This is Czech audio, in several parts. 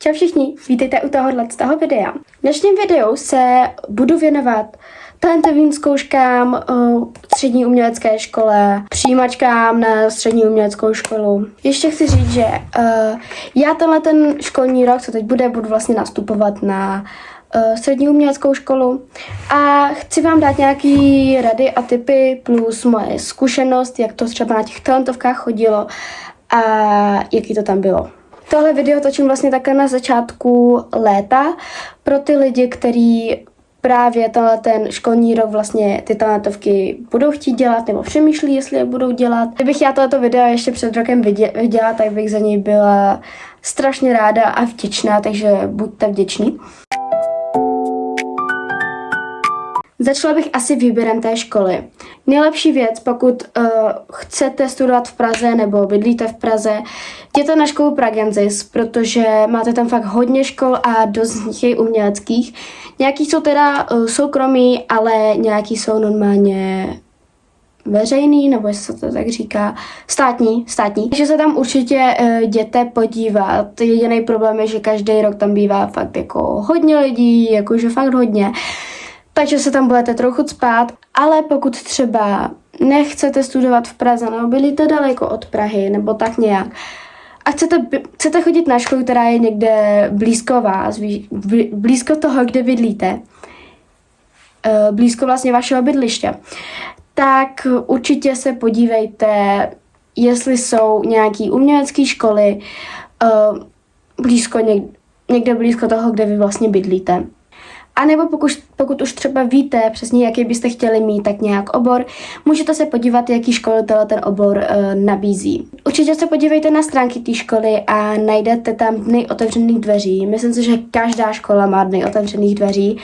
Čau všichni, vítejte u tohoto videa. V dnešním videu se budu věnovat talentovým zkouškám střední umělecké škole, přijímačkám na střední uměleckou školu. Ještě chci říct, že já ten školní rok, co teď budu vlastně nastupovat na střední uměleckou školu a chci vám dát nějaký rady a tipy plus moje zkušenost, jak to třeba na těch talentovkách chodilo a jaký to tam bylo. Tohle video točím vlastně takhle na začátku léta pro ty lidi, kteří právě ten školní rok vlastně ty talentovky budou chtít dělat nebo přemýšlí, jestli je budou dělat. Kdybych já tohleto video ještě před rokem viděla, tak bych za něj byla strašně ráda a vděčná, takže buďte vděční. Začala bych asi výběrem té školy. Nejlepší věc, pokud chcete studovat v Praze nebo bydlíte v Praze, jděte na školu Pragenzis, protože máte tam fakt hodně škol a dost z nich je uměleckých. Nějaký jsou teda soukromí, ale nějaký jsou normálně veřejný, nebo jestli se to tak říká, státní. Takže se tam určitě jděte podívat. Jediný problém je, že každý rok tam bývá fakt jako hodně lidí, jakože fakt hodně. Takže se tam budete trochu spát, ale pokud třeba nechcete studovat v Praze, nebo bydlíte daleko od Prahy, nebo tak nějak, a chcete chodit na školu, která je někde blízko vás, blízko toho, kde bydlíte, blízko vlastně vašeho bydliště, tak určitě se podívejte, jestli jsou nějaký umělecké školy někde blízko toho, kde vy vlastně bydlíte. A nebo pokud už třeba víte přesně, jaký byste chtěli mít tak nějak obor, můžete se podívat, jaký školy ten obor nabízí. Určitě se podívejte na stránky té školy a najdete tam dny otevřených dveří. Myslím si, že každá škola má dny otevřených dveří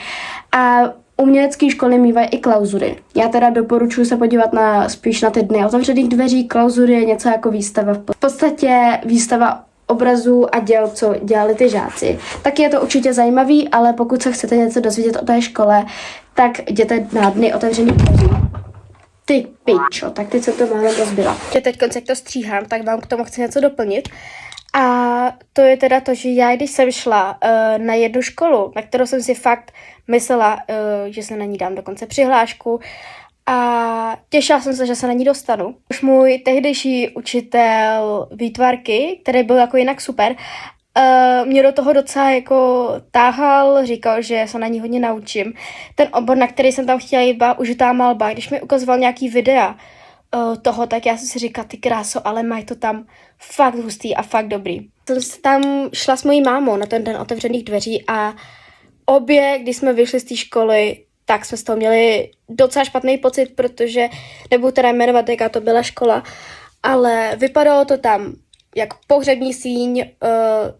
a umělecké školy mývají i klauzury. Já teda doporučuji se podívat spíš na ty dny otevřených dveří. Klauzury je něco jako výstava. V podstatě výstava obrazů a děl, co dělali ty žáci. Tak je to určitě zajímavý, ale pokud se chcete něco dozvědět o té škole, tak jděte na dny otevřených dveří. Ty pičo, tak teď jsem to málo rozbila. Teď jak to stříhám, tak vám k tomu chci něco doplnit. A to je teda to, že já, když jsem šla na jednu školu, na kterou jsem si fakt myslela, že se na ní dám dokonce přihlášku, a těšila jsem se, že se na ní dostanu. Už můj tehdejší učitel výtvarky, který byl jako jinak super, mě do toho docela jako táhal, říkal, že se na ní hodně naučím. Ten obor, na který jsem tam chtěla jít, byla užitá malba. Když mi ukazoval nějaký videa toho, tak já jsem si říkala, ty kráso, ale mají to tam fakt hustý a fakt dobrý. Jsem tam šla s mojí mámou na ten den otevřených dveří a obě, když jsme vyšli z té školy, tak jsme z toho měli docela špatný pocit, protože nebudu teda jmenovat, jaká to byla škola, ale vypadalo to tam jak pohřební síň,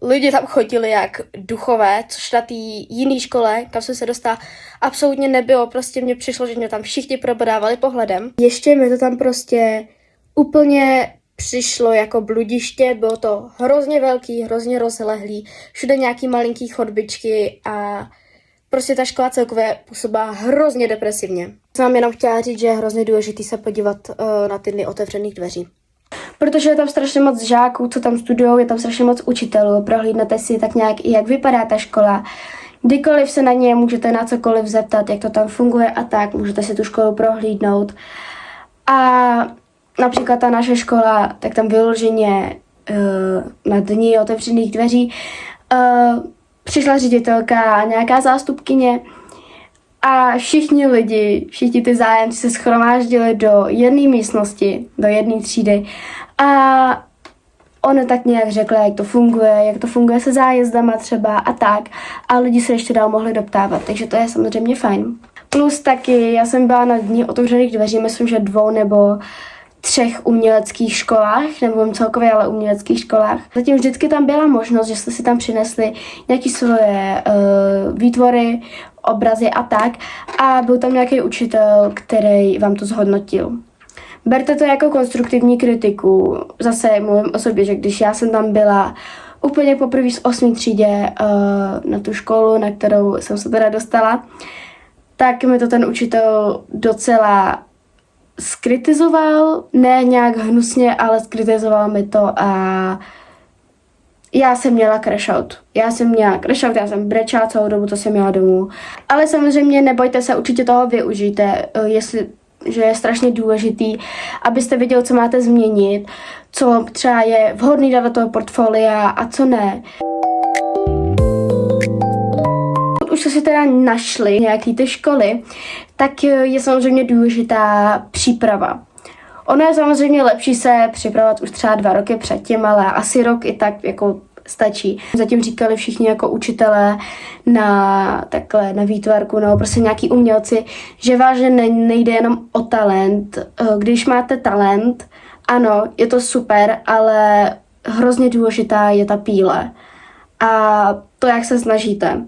lidi tam chodili jak duchové, což na té jiné škole, kam jsem se dostala, absolutně nebylo. Prostě mně přišlo, že mě tam všichni probodávali pohledem. Ještě mi to tam prostě úplně přišlo jako bludiště, bylo to hrozně velký, hrozně rozlehlý, všude nějaký malinký chodbičky a prostě ta škola celkově působila hrozně depresivně. Jsem vám jenom chtěla říct, že je hrozně důležitý se podívat na ty dny otevřených dveří. Protože je tam strašně moc žáků, co tam studujou, je tam strašně moc učitelů, prohlídnete si tak nějak i jak vypadá ta škola. Kdykoliv se na ně můžete na cokoliv zeptat, jak to tam funguje a tak, můžete si tu školu prohlídnout. A například ta naše škola, tak tam vyloženě na dní otevřených dveří přišla ředitelka a nějaká zástupkyně a všichni ty zájemci se shromáždili do jedné místnosti, do jedné třídy a ona tak nějak řekla, jak to funguje se zájezdama třeba a tak a lidi se ještě dál mohli doptávat, takže to je samozřejmě fajn. Plus taky, já jsem byla na dní otevřených dveří, myslím, že 2 nebo 3 uměleckých školách, nebo celkově, ale uměleckých školách. Zatím vždycky tam byla možnost, že jste si tam přinesli nějaké svoje výtvory, obrazy a tak a byl tam nějaký učitel, který vám to zhodnotil. Berte to jako konstruktivní kritiku. Zase mluvím o sobě, že když já jsem tam byla úplně poprvé v 8. třídě na tu školu, na kterou jsem se teda dostala, tak mi to ten učitel docela skritizoval, ne nějak hnusně, ale skritizoval mi to a Já jsem měla crash out. Já jsem brečela celou dobu, co jsem měla domů. Ale samozřejmě nebojte se, určitě toho využijte, že je strašně důležitý, abyste věděli, co máte změnit, co třeba je vhodný dát do toho portfolia a co ne. Už jste si teda našli nějaký ty školy, tak je samozřejmě důležitá příprava. Ono je samozřejmě lepší se připravovat už třeba 2 roky předtím, ale asi rok i tak jako stačí. Zatím říkali všichni jako učitelé na výtvarku nebo prostě nějaký umělci, že vážně nejde jenom o talent. Když máte talent, ano, je to super, ale hrozně důležitá je ta píle a to, jak se snažíte.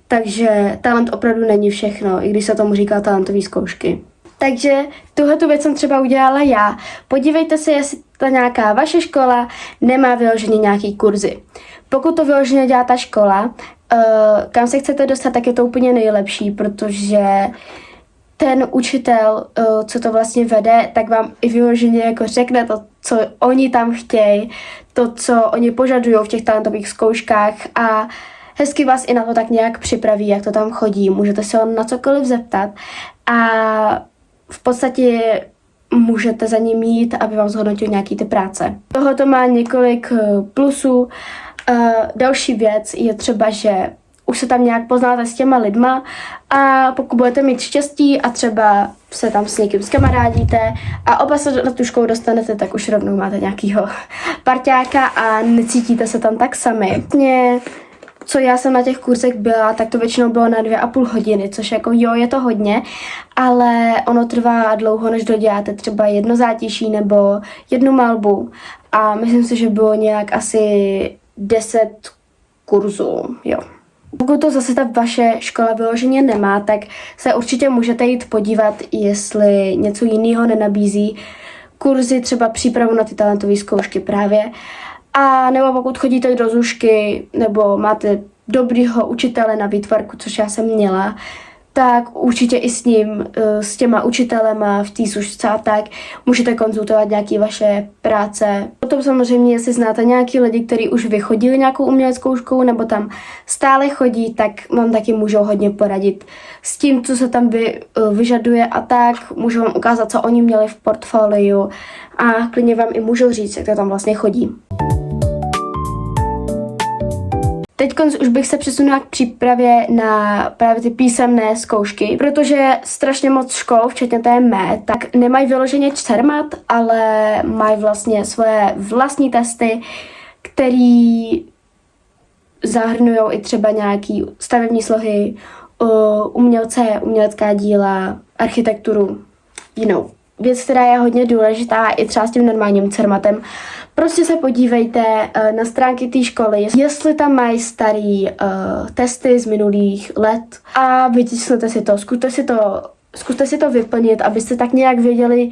Takže talent opravdu není všechno, i když se tomu říká talentové zkoušky. Takže tuhletu věc jsem třeba udělala já. Podívejte se, jestli ta nějaká vaše škola nemá vyloženě nějaký kurzy. Pokud to vyloženě dělá ta škola, kam se chcete dostat, tak je to úplně nejlepší, protože ten učitel, co to vlastně vede, tak vám i vyloženě jako řekne to, co oni tam chtějí, to, co oni požadují v těch talentových zkouškách a hezky vás i na to tak nějak připraví, jak to tam chodí. Můžete se ho na cokoliv zeptat a v podstatě můžete za ním jít, aby vám zhodnotil nějaký ty práce. Tohle to má několik plusů. Další věc je třeba, že už se tam nějak poznáte s těma lidma a pokud budete mít štěstí a třeba se tam s někým zkamarádíte a oba se na tu školu dostanete, tak už rovnou máte nějakýho parťáka a necítíte se tam tak sami. Co já jsem na těch kurzech byla, tak to většinou bylo na 2,5 hodiny, což jako jo, je to hodně, ale ono trvá dlouho, než doděláte třeba jedno zátiší nebo jednu malbu a myslím si, že bylo nějak asi 10 kurzů, jo. Pokud to zase ta vaše škola vyloženě nemá, tak se určitě můžete jít podívat, jestli něco jiného nenabízí kurzy, třeba přípravu na ty talentové zkoušky právě. A nebo pokud chodíte do zušky, nebo máte dobrýho učitele na výtvarku, což já jsem měla, tak určitě i s ním, s těma učitelema v té zušce a tak, můžete konzultovat nějaké vaše práce. Potom samozřejmě, jestli znáte nějaký lidi, kteří už vychodili nějakou uměleckou školu, nebo tam stále chodí, tak vám taky můžou hodně poradit s tím, co se tam vyžaduje a tak. Můžu vám ukázat, co oni měli v portfoliu a klidně vám i můžou říct, jak to tam vlastně chodí. Teď už bych se přesunula k přípravě na právě ty písemné zkoušky, protože strašně moc škol, včetně té mé, tak nemají vyloženě CERMAT, ale mají vlastně svoje vlastní testy, které zahrnují i třeba nějaký stavební slohy, umělecká díla, architekturu, jinou. Věc, která je hodně důležitá i třeba s tím normálním CERMATem. Prostě se podívejte na stránky té školy, jestli tam mají starý testy z minulých let a vytiskněte si to, zkuste si to vyplnit, abyste tak nějak věděli,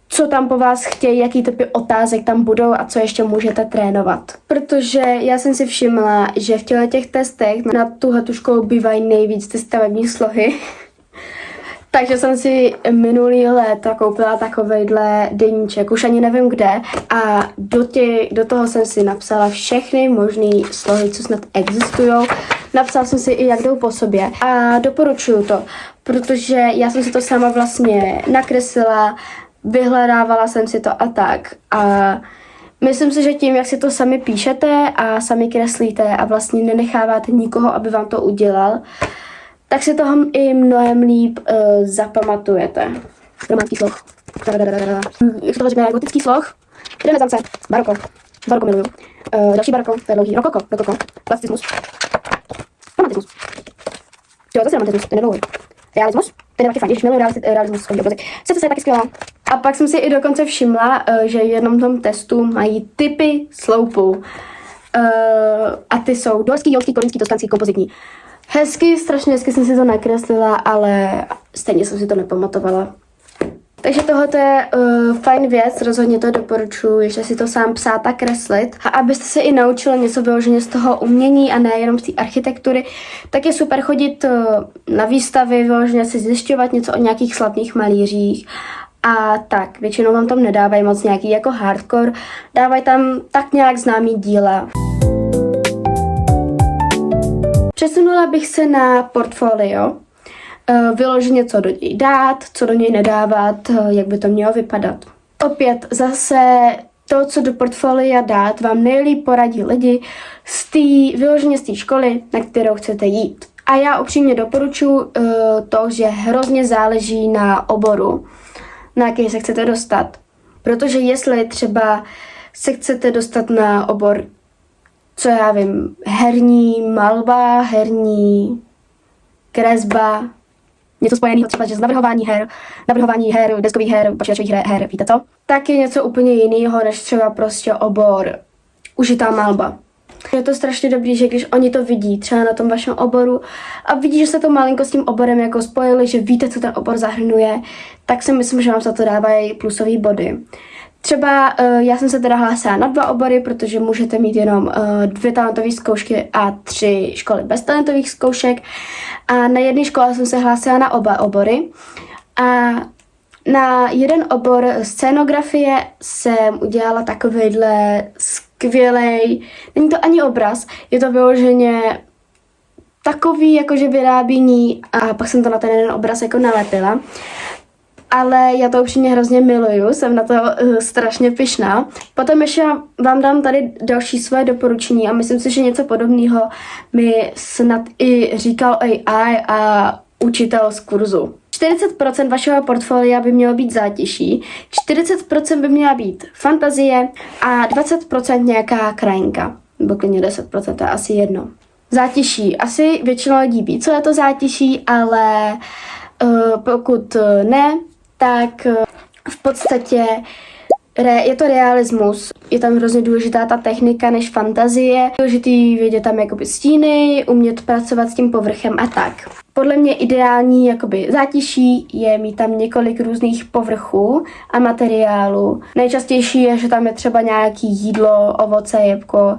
co tam po vás chtějí, jaký typy otázek tam budou a co ještě můžete trénovat. Protože já jsem si všimla, že v těch testech na tuhletu školu bývají nejvíc ty stavební slohy. Takže jsem si minulý léta koupila takovejhle deníček, už ani nevím kde, a do toho jsem si napsala všechny možné slohy, co snad existují. Napsala jsem si i, jak jdou po sobě a doporučuju to, protože já jsem si to sama vlastně nakreslila, vyhledávala jsem si to a tak. A myslím si, že tím, jak si to sami píšete a sami kreslíte a vlastně nenecháváte nikoho, aby vám to udělal, tak si toho i mnohem líp zapamatujete. Románský sloh. Jak se to říká, gotický sloh. Renesance. Baroko. Baroko miluju. Další baroko, to je dlouhý. Rokoko. Klasticismus. Romantismus. Jo, zase romantismus, ten je dlouhý. Realismus. Ten je taky fajn, když miluju realismus. Sice je taky skvělá. A pak jsem si i dokonce všimla, že v jednom tom testu mají typy sloupů. A ty jsou dorský, jonský, korínský, toskanský, kompozitní. Strašně hezky jsem si to nakreslila, ale stejně jsem si to nepamatovala. Takže tohle je fajn věc, rozhodně to doporučuji, ještě si to sám psát a kreslit. A abyste se i naučili něco vyloženě z toho umění a nejenom z té architektury, tak je super chodit na výstavy, vyloženě si zjišťovat něco o nějakých slavných malířích. A tak, většinou vám tam nedávají moc nějaký jako hardcore, dávají tam tak nějak známý díla. Přesunula bych se na portfolio, vyloženě co do něj dát, co do něj nedávat, jak by to mělo vypadat. Opět zase to, co do portfolia dát, vám nejlíp poradí lidi vyloženě z té školy, na kterou chcete jít. A já upřímně doporučuji to, že hrozně záleží na oboru, na jaký se chcete dostat. Protože jestli třeba se chcete dostat na obor, co já vím, herní malba, herní kresba, něco spojeného třeba že z navrhování her, deskových her, počítačových her, víte co? Tak je něco úplně jiného, než třeba prostě obor užitá malba. Je to strašně dobrý, že když oni to vidí třeba na tom vašem oboru a vidí, že se to malinko s tím oborem jako spojili, že víte, co ten obor zahrnuje, tak si myslím, že vám za to dávají plusové body. Třeba já jsem se teda hlásila na 2 obory, protože můžete mít jenom 2 talentové zkoušky a 3 školy bez talentových zkoušek. A na jedné škole jsem se hlásila na oba obory. A na jeden obor scénografie jsem udělala takovejhle skvělej, není to ani obraz, je to vyloženě takový jakože vyrábění a pak jsem to na ten jeden obraz jako nalepila. Ale já to upřímně hrozně miluju, jsem na to strašně pyšná. Potom ještě vám dám tady další svoje doporučení a myslím si, že něco podobného mi snad i říkal AI a učitel z kurzu. 40% vašeho portfolia by mělo být zátiší, 40% by měla být fantazie a 20% nějaká krajinka. Nebo klidně 10%, to je asi jedno. Zátiší. Asi většina lidí ví, co je to zátiší, ale pokud ne, tak v podstatě je to realismus. Je tam hrozně důležitá ta technika než fantazie. Důležitý vědět tam jakoby stíny, umět pracovat s tím povrchem a tak. Podle mě ideální jakoby zátiší je mít tam několik různých povrchů a materiálů. Nejčastější je, že tam je třeba nějaký jídlo, ovoce, jabko,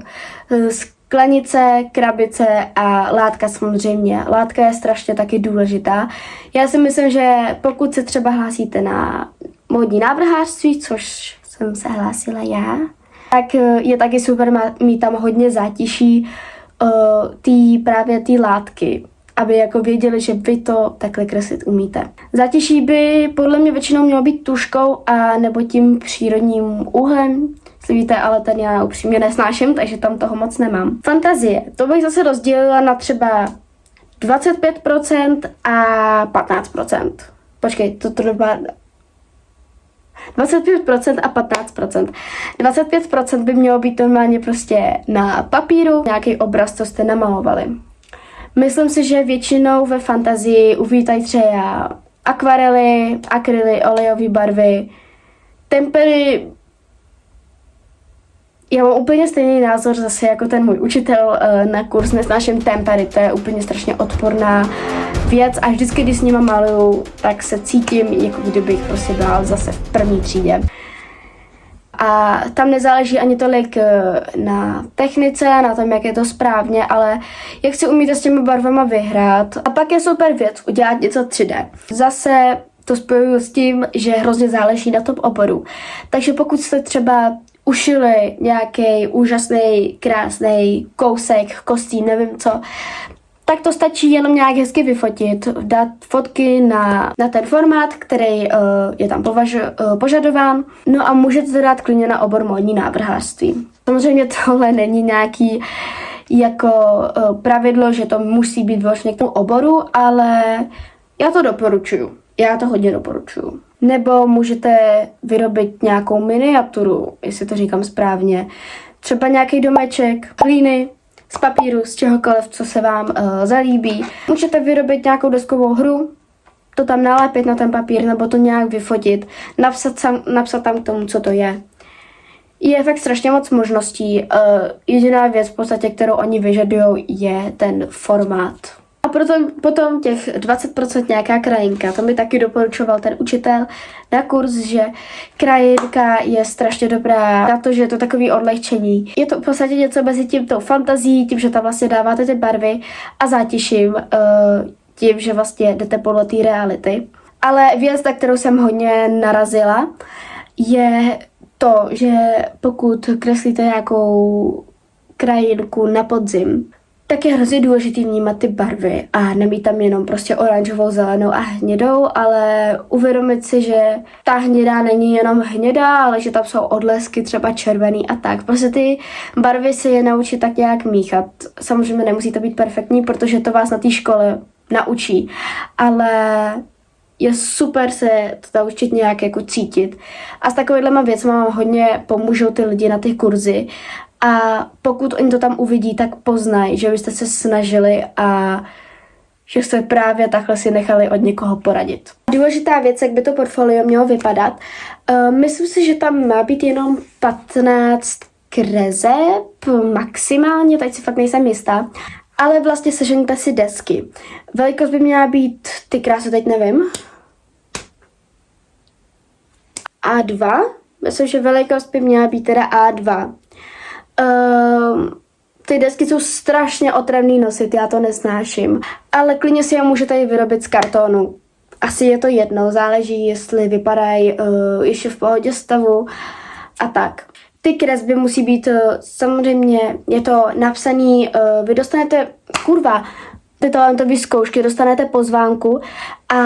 sklenice, krabice a látka samozřejmě. Látka je strašně taky důležitá. Já si myslím, že pokud se třeba hlásíte na módní návrhářství, což jsem se hlásila já, tak je taky super mít tam hodně zátiší právě ty látky, aby jako věděli, že vy to takhle kreslit umíte. Zátiší by podle mě většinou mělo být tužkou a nebo tím přírodním úhlem. Víte, ale ten já upřímně nesnáším, takže tam toho moc nemám. Fantazie. To bych zase rozdělila na třeba 25% a 15%. Počkej, to byla 25% a 15%. 25% by mělo být normálně prostě na papíru, nějaký obraz, co jste namalovali. Myslím si, že většinou ve fantazii uvítají třeba akvarely, akryly, olejové barvy, tempery. Já mám úplně stejný názor zase jako ten můj učitel na kurz Nesnáším tempery, to je úplně strašně odporná věc a vždycky, když s nima maluju, tak se cítím, jako kdybych prostě byla zase v první třídě. A tam nezáleží ani tolik na technice, na tom, jak je to správně, ale jak si umíte s těmi barvama vyhrát. A pak je super věc udělat něco 3D. Zase to spojuju s tím, že hrozně záleží na tom oboru. Takže pokud jste třeba ušili nějaký úžasný, krásný kousek, kostým, nevím co, tak to stačí jenom nějak hezky vyfotit, dát fotky na ten formát, který je tam požadován, no a můžete to dát klidně na obor módní návrhářství. Samozřejmě tohle není nějaký jako pravidlo, že to musí být vlastně k tomu oboru, ale já to doporučuju. Já to hodně doporučuju. Nebo můžete vyrobit nějakou miniaturu, jestli to říkám správně. Třeba nějaký domeček, hlíny, z papíru, z čehokoliv, co se vám zalíbí. Můžete vyrobit nějakou deskovou hru, to tam nalepit na ten papír, nebo to nějak vyfotit, napsat tam k tomu, co to je. Je fakt strašně moc možností. Jediná věc, v podstatě, kterou oni vyžadují, je ten formát. A potom těch 20% nějaká krajinka. To mi taky doporučoval ten učitel na kurz, že krajinka je strašně dobrá na to, že je to takový odlehčení. Je to v podstatě něco mezi tím tou fantazí, tím, že tam vlastně dáváte ty barvy a zátiším, tím, že vlastně jdete podle té reality. Ale věc, na kterou jsem hodně narazila, je to, že pokud kreslíte nějakou krajinku na podzim, Tak je hrozně důležitý vnímat ty barvy a nemít tam jenom prostě oranžovou, zelenou a hnědou, ale uvědomit si, že ta hnědá není jenom hnědá, ale že tam jsou odlesky třeba červený a tak. Prostě ty barvy se je naučit tak nějak míchat. Samozřejmě nemusí to být perfektní, protože to vás na té škole naučí, ale je super se to naučit nějak jako cítit. A s takovýhlema věcmi vám hodně pomůžou ty lidi na ty kurzy. A pokud oni to tam uvidí, tak poznají, že vy jste se snažili a že jste právě takhle si nechali od někoho poradit. Důležitá věc, jak by to portfolio mělo vypadat. Myslím si, že tam má být jenom 15 kreseb, maximálně, teď si fakt nejsem jistá. Ale vlastně sežeňte si desky. Velikost by měla být, ty krásy teď nevím. A2. Myslím, že velikost by měla být teda A2. Ty desky jsou strašně otravný nosit, já to nesnáším. Ale klidně si je můžete i vyrobit z kartonu. Asi je to jedno, záleží, jestli vypadají ještě v pohodě stavu a tak. Ty kresby musí být, samozřejmě je to napsaný, vy dostanete, ty talentové zkoušky, dostanete pozvánku a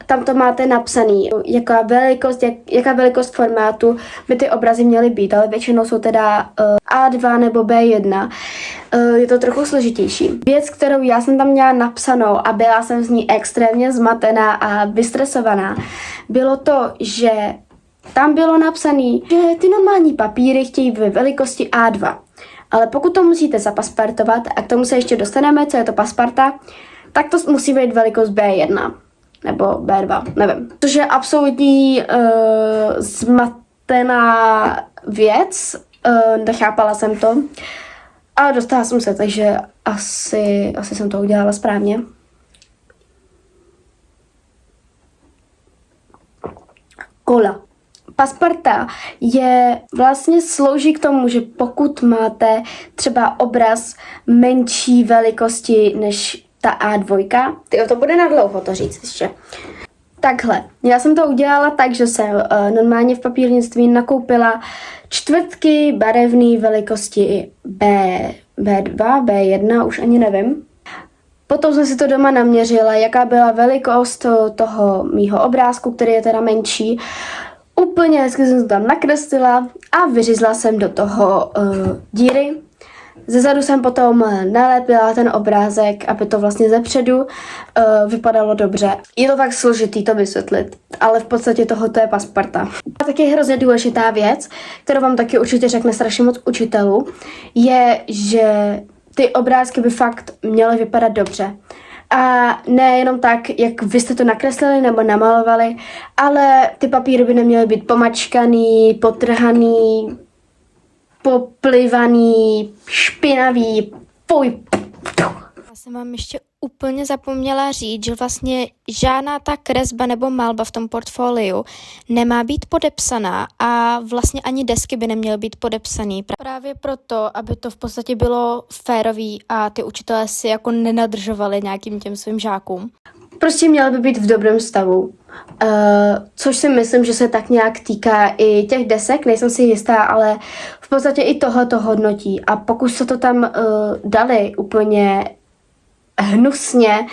tam to máte napsaný, jaká velikost formátu by ty obrazy měly být, ale většinou jsou teda A2 nebo B1. Je to trochu složitější. Věc, kterou já jsem tam měla napsanou a byla jsem z ní extrémně zmatená a vystresovaná, bylo to, že tam bylo napsané, že ty normální papíry chtějí ve velikosti A2. Ale pokud to musíte zapaspartovat, a k tomu se ještě dostaneme, co je to pasparta, tak to musí být velikost B1 nebo B2, nevím. Což je absolutní zmatená věc, nechápala jsem to, ale dostala jsem se, takže asi jsem to udělala správně. Kola. Pasparta vlastně slouží k tomu, že pokud máte třeba obraz menší velikosti než ta A2, to bude na dlouho to říct ještě. Takhle, já jsem to udělala tak, že jsem normálně v papírnictví nakoupila čtvrtky barevné velikosti B2, B1, už ani nevím. Potom jsem si to doma naměřila, jaká byla velikost toho mýho obrázku, který je teda menší. Úplně hezky jsem to tam nakreslila a vyřízla jsem do toho díry. Zezadu jsem potom nalepila ten obrázek, aby to vlastně zepředu vypadalo dobře. Je to tak složitý to vysvětlit, ale v podstatě tohoto je pasparta. A taky hrozně důležitá věc, kterou vám taky určitě řekne strašně moc učitelů, je, že ty obrázky by fakt měly vypadat dobře. A ne jenom tak, jak vy jste to nakreslili nebo namalovali, ale ty papíry by neměly být pomačkaný, potrhaný, poplivaný, špinavý, Já jsem vám ještě úplně zapomněla říct, že vlastně žádná ta kresba nebo malba v tom portfoliu nemá být podepsaná a vlastně ani desky by neměly být podepsaný. Právě proto, aby to v podstatě bylo férový a ty učitelé si jako nenadržovali nějakým těm svým žákům. Prostě měly by být v dobrém stavu. Což si myslím, že se tak nějak týká i těch desek, nejsem si jistá, ale v podstatě i tohoto hodnotí. A pokud se to tam dali úplně hnusně,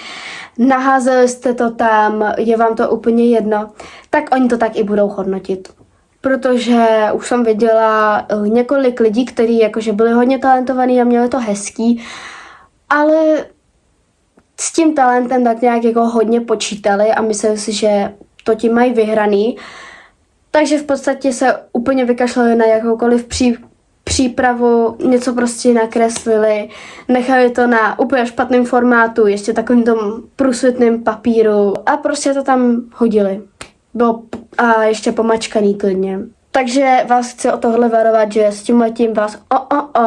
naházeli jste to tam, je vám to úplně jedno, tak oni to tak i budou hodnotit. Protože už jsem viděla několik lidí, kteří jakože byli hodně talentovaní a měli to hezký, ale s tím talentem tak nějak jako hodně počítali a mysleli si, že to tím mají vyhraný. Takže v podstatě se úplně vykašlali na jakoukoliv přípravu, něco prostě nakreslili, nechali to na úplně špatném formátu, ještě takovým tom průsvitném papíru a prostě to tam hodili. Bylo a ještě pomačkaný klidně. Takže vás chci o tohle varovat, že s tímhletím vás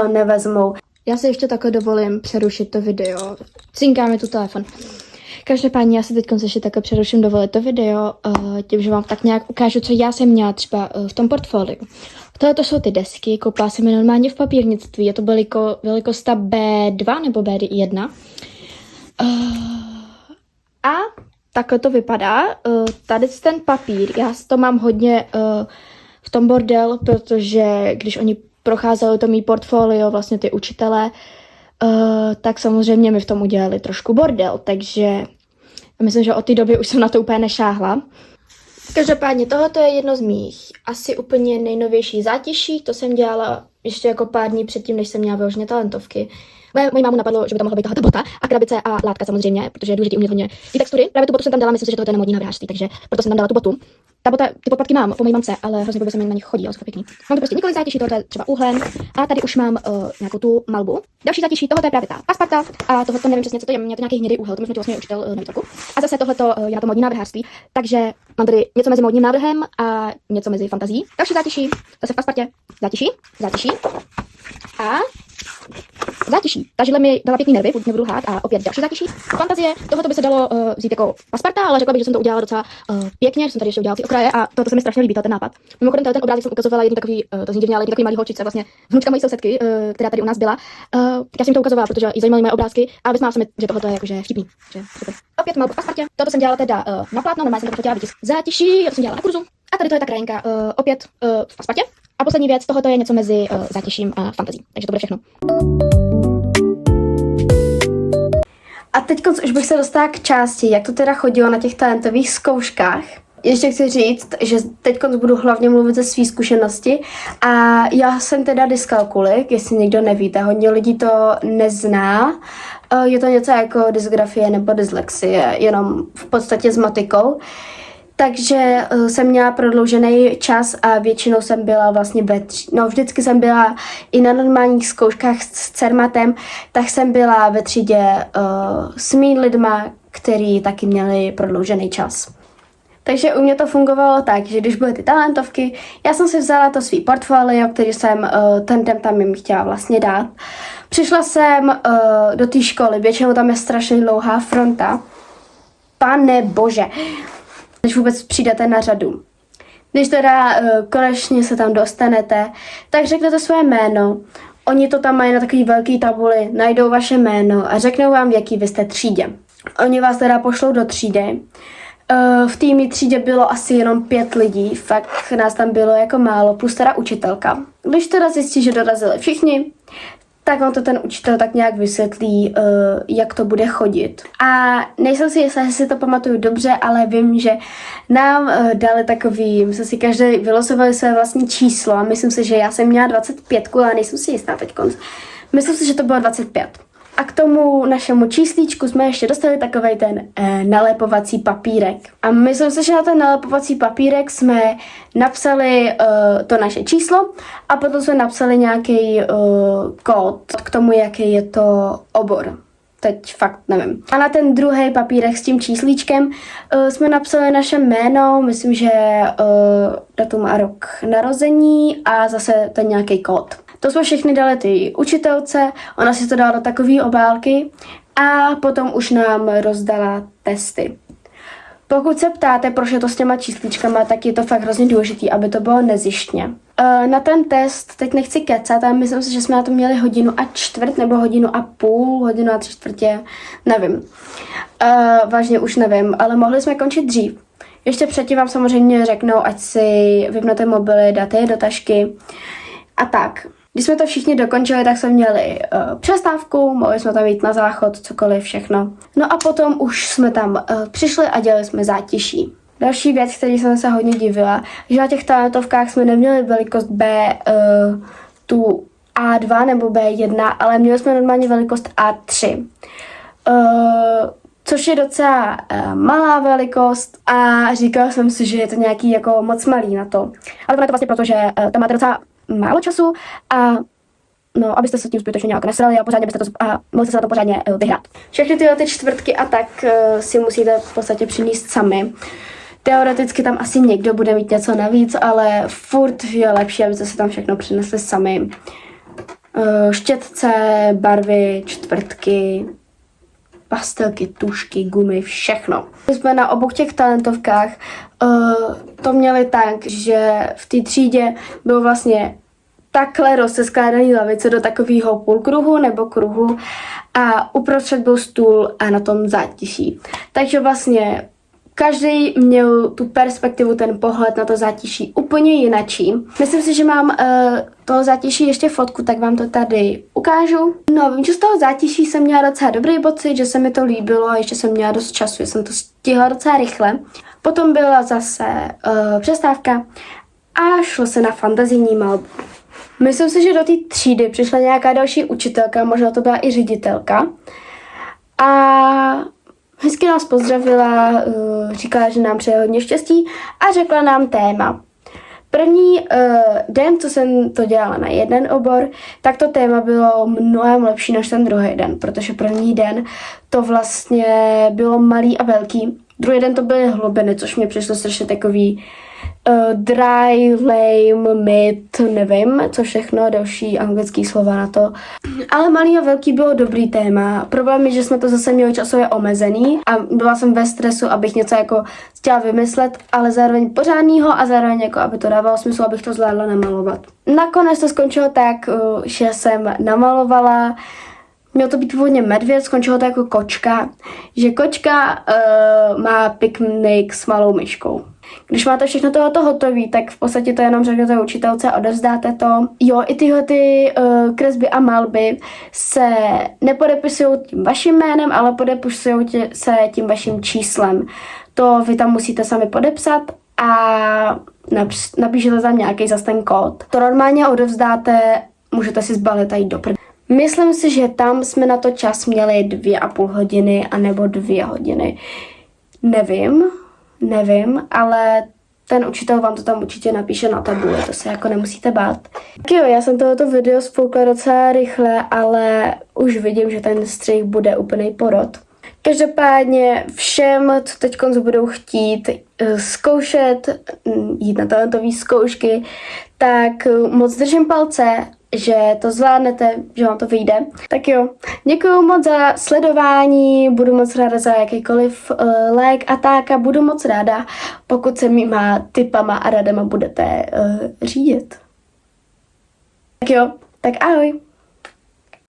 nevezmou. Já si ještě takhle dovolím přerušit to video. Cinká mi tu telefon. Každopádně já si teď ještě takhle přeruším dovolit to video, tím, že vám tak nějak ukážu, co já jsem měla třeba v tom portfoliu. Tohle to jsou ty desky, koupila jsem je normálně v papírnictví, je to velikost B2 nebo B1. A takhle to vypadá. Tady ten papír, já to mám hodně v tom bordel, protože když oni procházeli to mý portfolio, vlastně ty učitelé, tak samozřejmě mi v tom udělali trošku bordel, takže myslím, že od té doby už jsem na to úplně nešáhla. Každopádně tohle je jedno z mých asi úplně nejnovějších zátiší, to jsem dělala ještě jako pár dní předtím, než jsem měla vyloženě talentovky. Mojí mámu napadlo, že by tam mohla být tahle bota a krabice a látka samozřejmě, protože je důležité umět hodně ty textury. Právě tu botu jsem tam dala, myslím si, že tohle je nemodní na vyhářství, takže proto jsem tam dala tu botu. Ta bota, ty podpatky mám po mojí mamce, ale hrozně blbě se mi na nich chodí, ale jsou pěkný. Mám tu prostě několik zátiší, tohle je třeba úhlen a tady už mám nějakou tu malbu. Další zátiší, tohle je právě ta pasparta a tohle nevím přesně, co to je, mě to nějaký hnědý úhel, to mi vlastně učitel na výtvarku. A zase tohle je na to modní návrhářství, takže mám tady něco mezi modním návrhem a něco mezi fantazí. Další zátiší, zase v paspartě, zátiší a zátiší. Ta židle mi dala pěkný nervy, nebudu lhát, a opět další zátiší. Fantazie, tohle by se dalo vzít jako pasparta, ale řekla bych, že jsem to udělala docela pěkně, že jsem tady ještě udělala ty okraje a to se mi strašně líbí, ten nápad. Mimochodem, ten obrázek jsem ukazovala jedný takový, to zní divně, ale jedný takový malý holčičce, vlastně vnučka mojí sousedky, která tady u nás byla. Tak já jsem to ukazovala, protože jí zajímaly moje obrázky a vysmála se mi, že tohle je jakože vtipný. Že super. Opět malbu v paspartě. Toto jsem dělala teda na plátno, normálně jsem to chtěla vytisk zátiší, to jsem dělala na kurzu. A tady to je ta krajinka, opět v paspartě. A poslední věc, tohle je něco mezi zátiším a fantazí. Takže to bude všechno. A teď už bych se dostala k části, jak to teda chodilo na těch talentových zkouškách. Ještě chci říct, že teď budu hlavně mluvit ze své zkušenosti a já jsem teda dyskalkulik, jestli někdo nevíte, hodně lidí to nezná. Je to něco jako dysgrafie nebo dyslexie, jenom v podstatě s matikou. Takže jsem měla prodloužený čas a většinou jsem byla vlastně vždycky jsem byla i na normálních zkouškách s Cermatem, tak jsem byla ve třídě s mými lidma, kteří taky měli prodloužený čas. Takže u mě to fungovalo tak, že když byly ty talentovky, já jsem si vzala to svý portfolio, který jsem tam jim chtěla vlastně dát. Přišla jsem do té školy, většinou tam je strašně dlouhá fronta. Pane bože, když vůbec přijdete na řadu. Když teda konečně se tam dostanete, tak řeknete své jméno. Oni to tam mají na takový velký tabuli, najdou vaše jméno a řeknou vám, v jaký vy jste třídě. Oni vás teda pošlou do třídy. V té mý třídě bylo asi jenom 5 lidí, fakt nás tam bylo jako málo, plus teda učitelka. Když teda zjistí, že dorazili všichni, tak on to ten učitel tak nějak vysvětlí, jak to bude chodit. A nejsem si jistá, že si to pamatuju dobře, ale vím, že nám dali takový, myslím si, každý vylosovali své vlastní číslo a myslím si, že já jsem měla 25, ale nejsem si jistá teďkonc. Myslím si, že to bylo 25. A k tomu našemu číslíčku jsme ještě dostali takovej ten nalepovací papírek. A myslím si, že na ten nalepovací papírek jsme napsali to naše číslo a potom jsme napsali nějaký kód k tomu, jaký je to obor. Teď fakt nevím. A na ten druhý papírek s tím číslíčkem jsme napsali naše jméno, myslím, že datum a rok narození a zase ten nějaký kód. To jsme všechny dali ty učitelce, ona si to dala do takové obálky a potom už nám rozdala testy. Pokud se ptáte, proč je to s těma čísličkama, tak je to fakt hrozně důležitý, aby to bylo nezištně. Na ten test teď nechci kecat, ale myslím si, že jsme na to měli 1,25 hodiny nebo 1,5 hodiny, 1,75 nevím. Vážně už nevím, ale mohli jsme končit dřív. Ještě předtím vám samozřejmě řeknou, ať si vypnete mobily, dáte je do tašky a tak. Když jsme to všichni dokončili, tak jsme měli přestávku, mohli jsme tam jít na záchod, cokoliv, všechno. No a potom už jsme tam přišli a dělali jsme zátiší. Další věc, který jsem se hodně divila, že na těch talentovkách jsme neměli velikost B, tu A2 nebo B1, ale měli jsme normálně velikost A3. Což je docela malá velikost a říkala jsem si, že je to nějaký jako moc malý na to. Ale to je to vlastně proto, že tam máte docela málo času a no, abyste se tím zbytečně nějak nesrali a pořádně byste to a mohli jste se na to pořádně vyhrát. Všechny tyhle ty čtvrtky a tak si musíte v podstatě přinést sami. Teoreticky tam asi někdo bude mít něco navíc, ale furt je lepší, abyste se tam všechno přinesli sami. Štětce, barvy, čtvrtky, pastelky, tušky, gumy, všechno. My jsme na obou těch talentovkách to měli tak, že v té třídě bylo vlastně takhle rozeskládaný lavice do takového půlkruhu nebo kruhu a uprostřed byl stůl a na tom zátiší. Takže vlastně Každý měl tu perspektivu, ten pohled na to zátiší úplně jinačí. Myslím si, že mám toho zátiší ještě fotku, tak vám to tady ukážu. No, vím, že z toho zátiší jsem měla docela dobrý pocit, že se mi to líbilo a ještě jsem měla dost času, že jsem to stihla docela rychle. Potom byla zase přestávka a šlo se na fantazijní malbu. Myslím si, že do té třídy přišla nějaká další učitelka, možná to byla i ředitelka. A hezky nás pozdravila, říkala, že nám přeje hodně štěstí a řekla nám téma. První den, co jsem to dělala na jeden obor, tak to téma bylo mnohem lepší než ten druhý den, protože první den to vlastně bylo malý a velký. Druhý den to byly hlubiny, což mi přišlo strašně takový dry, lame, mid, nevím, co všechno, další anglický slova na to. Ale malý a velký bylo dobrý téma. Problém je, že jsme to zase měli časově omezený a byla jsem ve stresu, abych něco jako chtěla vymyslet, ale zároveň pořádnýho a zároveň jako, aby to dávalo smysl, abych to zvládla namalovat. Nakonec to skončilo tak, že jsem namalovala. Měl to být původně medvěd, skončilo to jako kočka, že kočka má piknik s malou myškou. Když máte všechno tohoto hotový, tak v podstatě to jenom řeknete učitelce a odevzdáte to. Jo, i tyhle kresby a malby se nepodepisují tím vaším jménem, ale podepisují se tím vaším číslem. To vy tam musíte sami podepsat a napíšete tam nějaký zas ten kód. To normálně odevzdáte, můžete si zbalit a jít do prdele. Myslím si, že tam jsme na to čas měli 2,5 hodiny anebo 2 hodiny. Nevím, ale ten učitel vám to tam určitě napíše na tabuli, to se jako nemusíte bát. Tak jo, já jsem tohoto video spoukla docela rychle, ale už vidím, že ten střih bude úplný porod. Každopádně všem, co teď budou chtít zkoušet, jít na talentové zkoušky, tak moc držím palce, že to zvládnete, že vám to vyjde. Tak jo, děkuju moc za sledování, budu moc ráda za jakýkoliv like a tak a budu moc ráda, pokud se mýma tipama a radama budete řídit. Tak jo, tak ahoj.